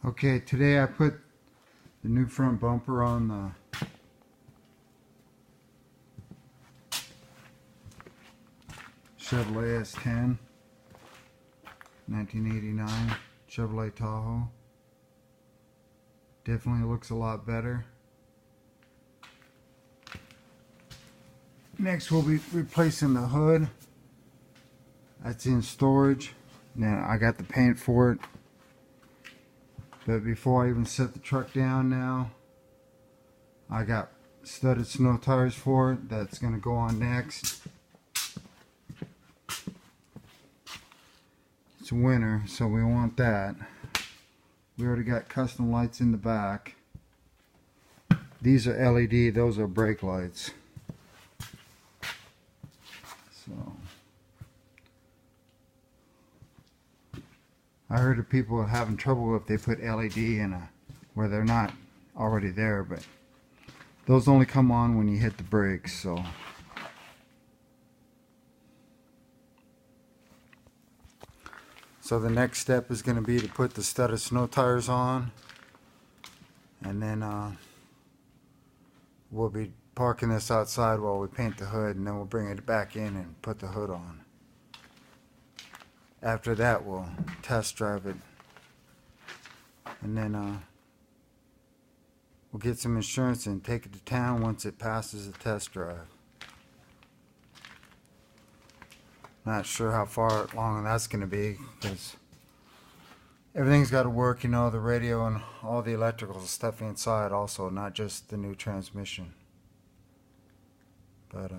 Okay, today I put the new front bumper on the Chevrolet S10 1989 Chevrolet Tahoe. Definitely looks a lot better. Next we'll be replacing the hood. That's in storage. Now I got the paint for it. But before I even set the truck down now, I got studded snow tires for it. That's going to go on next. It's winter, so we want that. We already got custom lights in the back. These are LED, those are brake lights. So I heard of people having trouble if they put LED in where they're not already there, but those only come on when you hit the brakes. So the next step is going to be to put the studded snow tires on, and then we'll be parking this outside while we paint the hood, and then we'll bring it back in and put the hood on. After that we'll test drive it, and then we'll get some insurance and take it to town once it passes the test drive. Not sure how far along that's going to be, because everything's got to work, you know, the radio and all the electrical stuff inside also, not just the new transmission. But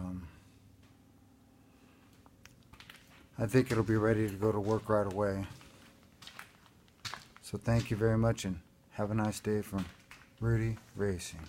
I think it'll be ready to go to work right away. So thank you very much, and have a nice day from Rudy Racing.